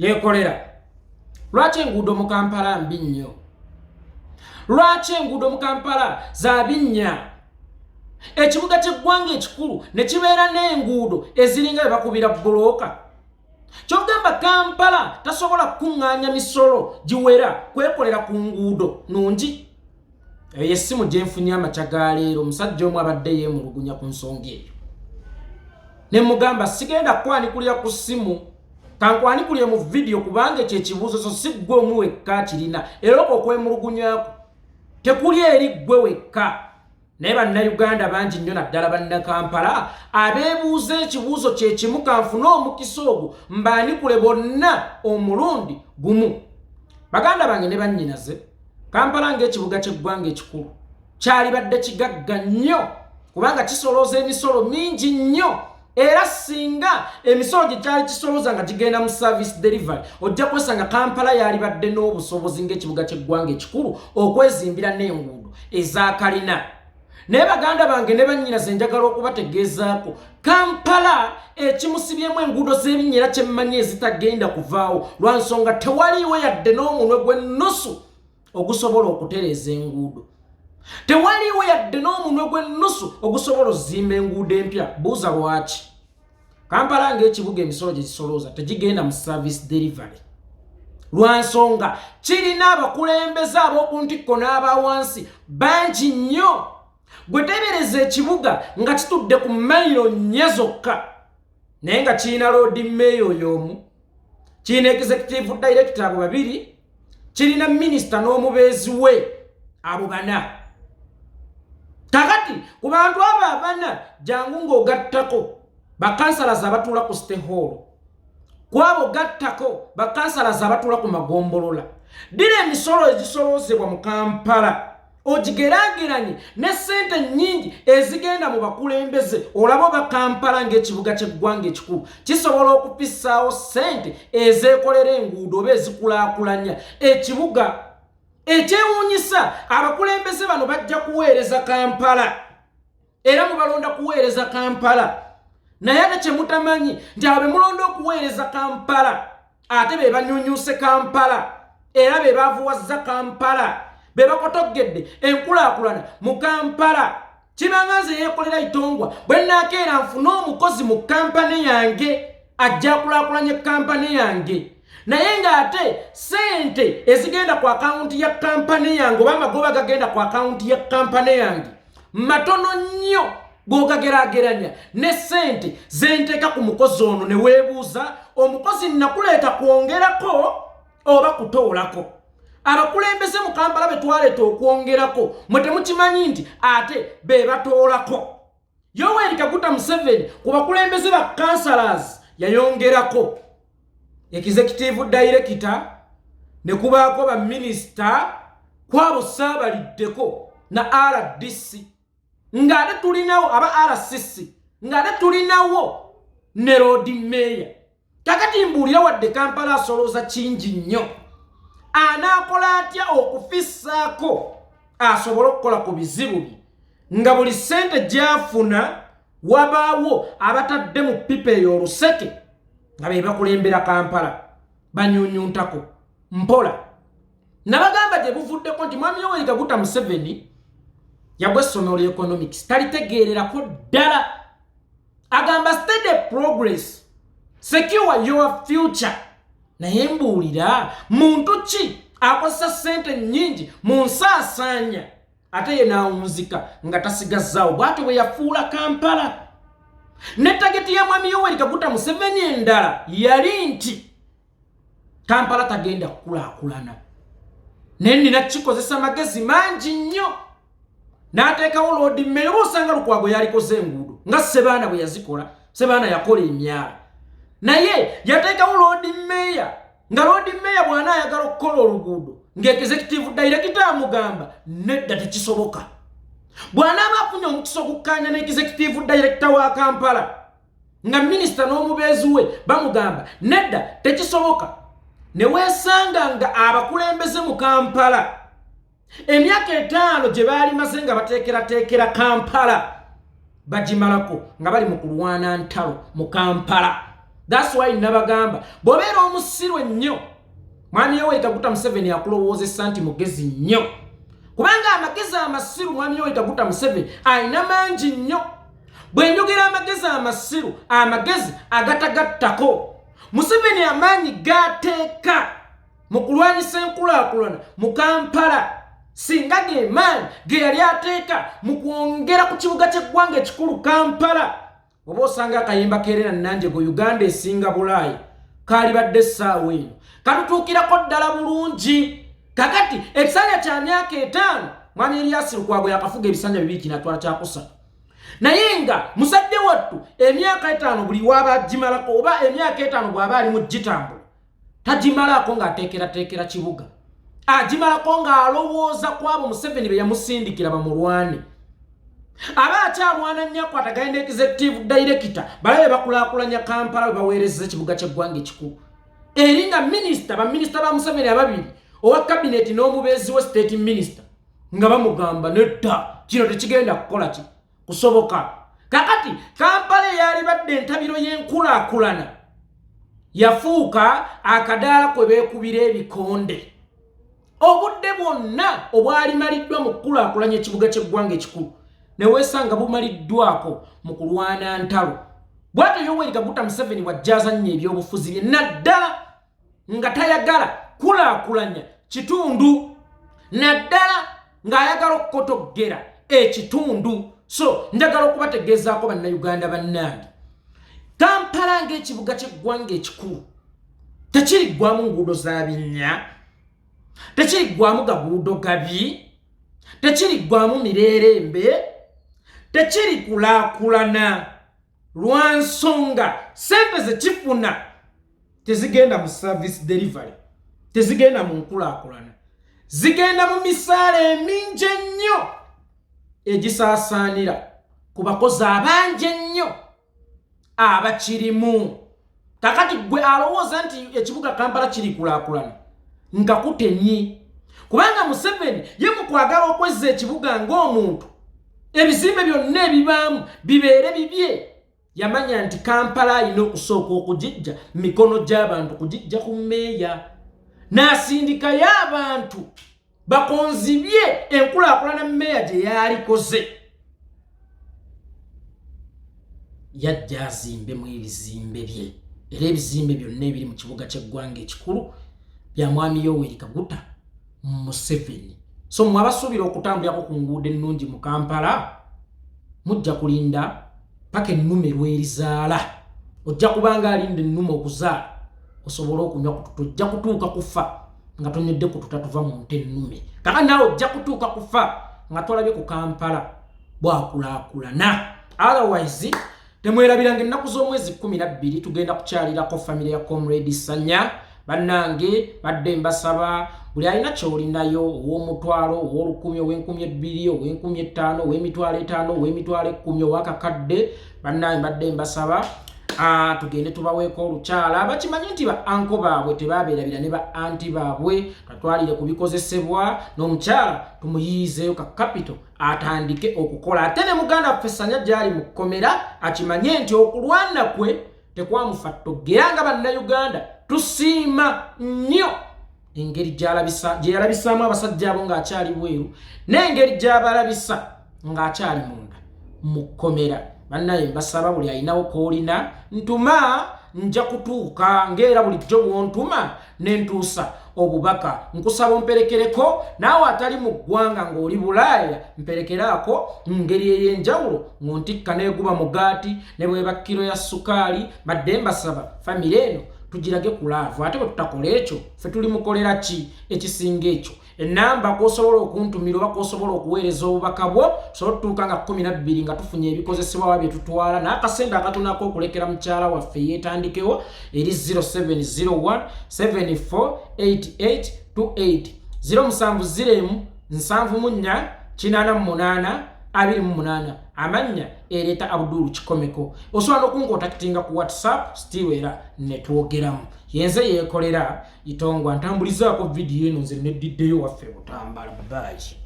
yekolera. Lwaki enguudo mu Kampala mbi nnyo? Lwaki enguudo mu Kampala za binnya? Ekibuga ky'eggwanga ekikulu ne kibeera n'enguudo eziringa bakubira bbulooka. Kyogamba Kampala tasobola kuŋŋaanya misolo giwera kwekolera ku nguudo nungi. Essimu gye nfunye amakya ga leero omusajja omu abadde yeemulugunya ku nsonga eyo. Ne mugamba sigenda kwanikulira ku ssimu, kankwanikulire mu video kubanga ekyo ekibuuzo so si ggwe omu wekka kirina. Era okwemulugunyako tekuli eri ggwe wekka. Naye bannayuganda bangi nnyo naddala bannakampala abeebuuza ekibuuzo kye kimu kanfune omukisa ogwo mbaanikule bonna omulundi gumu. Baganda bange ne bannyinaze, Kampala ng'ekibuga ky'eggwanga ekikulu kyalibadde kigagga nnyo kubanga kisolooza emisolo mingi nnyo. Era singa emisolo gye kyali kisolooza nga gigenda mu service delivery, ojja kwesanga Kampala yalibadde n'obusobozi ng'ekibuga ky'eggwanga ekikulu okwezimbira n'enguudo eza kalina. Naye baganda bange ne bannyinaze njagala okubategeezaako, Kampala ekimusibyemu enguudo z'ebinnyera kyemmanyi ezitagenda kuvaawo lwa nsonga tewaliiwo yadde n'omunwe gw'ennusu ogusobola okutereeza enguudo. Tewaliiwo yadde n'omunwe gw'ennusu ogusobola okuzimba enguudo empya. Buuza lwaki? Kampala ng'ekibuga emisolo gye zisolooza tegigenda mu service delivery. Lwa nsonga kirina abakulembeze ab'oku ntikko n'abawansi bangi nnyo. Gwe teebereza ekibuga nga kitudde ku mayiro 4 zokka, naye nga kirina road mayor y'omu, kirina executive director abo 2, kirina minister n'omubeezi we abo 4. Kakati ku bantu abo 4 jangu ng'ogattako bakansalaza abatuula ku State Hall, kwabo gattako bakansalaza abatuula ku magombolola. Dira emisolo ezisoloozebwa mu Kampala ogigeraageranye ne ssente nnyingi ezigenda mu bakulembeze, olaba oba Kampala ng'ekibuga ky'eggwanga ekikulu kisobola okupissaawo ssente ezeekolera enguudo oba ezikulaakulanya ekibuga. Ekyewuunyisa abakulembeze bano bajja kuweereza Kampala era mubalonda kuweereza Kampala, naye ate kye mutamanyi nti abo be mulonda okuweereza Kampala ate be banyunyuuse Kampala era be baavuwazza Kampala, be bakotogedde enkulaakulana mu Kampala. Kibanga nze yeekolera itongwa bwe naakeera nfune omukozi mu kampani yange ajja kulaakulanya kampani yange, naye ng'ate ssente ezigenda ku akawunti ya kampani yange oba amagoba gagenda ku akawunti ya kampani yange matono nnyo g'ogageraageranya ne ssente ze nteeka ku mukozi ono. Ne weebuuza omukozi nakuleeta kwongerako oba kutoolako? Abakulembeze mu Kampala be twaleeta okwongerako mwe temukimanyi nti ate be batoolako. Yoweri Kaguta Museveni ku bakulembeze ba councillors yayongerako executive director ne kubaako ba minister kwabo saabaliddeko na RDC, ng'ate tulinawo aba RCC, ng'ate tulinawo ne road mayor. Kakati mbuulira wadde Kampala asolooza kingi nnyo, anaakola atya okufissaako asobole okukola ku bizibu bye nga buli ssente gy'afuna wabaawo abatadde mu pipa eyo oluseke nga be bakulembera Kampala banyunyuntako mpola. Nabagamba gye buvuddeko nti mwami Yoweri Kaguta Museveni yagwa essomero lya economics talitegeererako ddala. Agamba steady progress, secure your future. Naye mbuulira muntu ki akozesa ssente nnyingi mu nsaasaanya ate ye naawunzika nga tasigazzaawo? Bw'atyo bwe yafuula Kampala. Ne tageti ya mwami Yoweri Kaguta Museveni endala yali nti Kampala tagenda kukulaakulana. Naye nina kikozesa magezi mangi nnyo. N'ateekawo road mayor osanga Lukwago yalikoze enguudo nga Ssebaana bwe yazikola. Ssebaana yakola emyala, naye yateekawo road mayor nga road mayor bw'anaayagala okukola oluguudo ng'executive director amugamba nedda tekisoboka. Bw'anaaba afunye omukisa okukkaanya ne executive director wa Kampala nga minisita n'omubeezi we bamugamba nedda tekisoboka, ne weesanga nga abakulembeze mu Kampala emyaka 5 gye baali maze nga bateekerateekera Kampala bagimalako nga bali mu kulwana ntalo mu Kampala. That's why nabagamba bobera omusiru ennyo mwami Yoweri Kaguta Museveni akulowozesa nti mugezi nnyo kubanga amagezi amasiru mwami Yoweri Kaguta Museveni ayina mangi nnyo bwe njogera amagezi amasiru amagezi agatagattako Museveni amaanyi gateeka mu kulwanyisa enkulaakulana mu Kampala singa ge maanyi ge yali ateeka mu kwongera ku kibuga ky'eggwanga ekikulu Kampala oba osanga akayimba keerera nnanje go Uganda esinga Bulaayi kaali badde essaawa eno katutuukirako ddala bulungi kakati ekisanja kya myaka 5 mwami Erias Lukwago yakafuga ebisanja 2 kinatwala kyakusatu naye nga musadde wattu emyaka 5 buli wabagimalako oba emyaka 5 bw'aba ali mu gitambula tagimalako ng'ateekerateekera kibuga agimalako ng'alowooza kwabo Museveni be yamusindikira bamulwane aba akyalwana nnyo akwataganye executive director balabe bakulaakulanya Kampala we baweereza ekibuga ky'eggwanga ekikulu eri nga baminisita ba Museveni ababiri owa cabinet n'omubeezi we state minister nga bamugamba nedda kino tekigenda kukola ki kusoboka kakati Kampala yali badde entabiro y'enkulaakulana yafuuka akadaala kwe beekubira ebikonde obudde bwonna obwali maliddwa mu kukulaakulanya ekibuga ky'eggwanga ekikulu ne weesanga bumaliddwako mu kulwana ntalo bw'atyo Yoweri Kaguta Museveni bw'ajjaaza nnyo ebyobufuzi bye naddala nga tayagala kulaakulanya kitundu naddala ng'ayagala okukotoggera ekitundu so njagala okubategeezaako bannayuganda bannange Kampala ng'ekibuga ky'eggwanga ekikulu tekiriggwamu nguudo za binnya tekiriggwamu gaguudo gabi tekiriggwamu mirerembe tekiri kulaakulana lwa nsonga sente ze kifuna tezigenda mu service delivery tezigenda mu nkulaakulana zigenda mu misaala emingi ennyo egisaasaanira ku bakozi abangi ennyo abakirimu kakati gwe alowooza nti ekibuga Kampala kiri kulaakulana nkakutenyi kubanga Museveni ye mu kwagala okwezza ekibuga ng'omuntu ebizimbe byonna ebibaamu bibeere bibye yamanya nti Kampala alina okusooka okugijja mikono gy'abantu kugijja ku mmeeya n'asindikayo abantu bakonzibye enkulaakulana mmeeya gye yaalikoze yajja azimbemu ebizimbe bye era ebizimbe byonna ebiri mu kibuga ky'eggwanga ekikulu bya mwami Yoweri Kaguta Museveni so mwabasuubira okutambulako ku nguudo ennungi mu Kampala mujja kulinda paka ennume lwerizaala ojja kubanga alinda ennume okuzaala osobola okunywa kututo ojja kutuuka kufa nga tonywedde kututa tuva mu nte ennume kaka naawe ojja kutuuka kufa nga tolabye ku Kampala bwakulaakulana otherwise temwerabiranga ennaku z'omwezi 12 tugenda kukyalirako famire ya Comrade Sanya bannange badde mbasaba buli alina kyolinayo ow'omutwalo ow'olukumi ow'enkumi ebbiri ow'enkumi ettaano ow'emitwalo etaano ow'emitwalo ekkumi ow'akakadde bannange badde mbasaba tugende tubaweeko olukyala bakimanyi nti ba anko baabwe tebaabeerabira ne ba anti baabwe tatwalire ku bikozesebwa n'omukyala tumuyiizeeyo ka capital atandike okukola ate ne muganda waffe Sanya gy'ali mu kkomera akimanye nti okulwana kwe tekwamufa ttogera nga bannayuganda tusiima nnyo engeri gye yalabisaamu abasajja abo ng'akyali bweru n'engeri gy'abalabisa ng'akyali munda mu kkomera bannaye mbasaba buli alinawo koolina ntuma nja kutuuka ng'era bulijjo bwontuma n'entuusa obubaka nkusaba omperekereko naawe atali mu ggwanga ng'oli Bulaaya mperekeraako ngeri ey'enjawulo ng'ontikka n'eguba mugaati ne bweba kiro ya sukaali badde mbasaba famire eno tugirage ku laavu ate bwe tutakola ekyo ffe tuli mukolera ki ekisinga ekyo enamba kw'osobola okuntumira oba kw'osobola okuweereza obubaka bwo sobola tutuuka nga 12 nga tufunye ebikozesebwa bye tutwala n'akasente akatunako okulekera mukyala waffe yeetandikewo eri 0701 748828 0707 74 28 amanya ereta Abdul Kikomeko osobola okunkontaktinga ku WhatsApp still era netwogeramu yenze yekolera itongwa ntambulizaako video eno nze nediddeyo waffe butambala babaji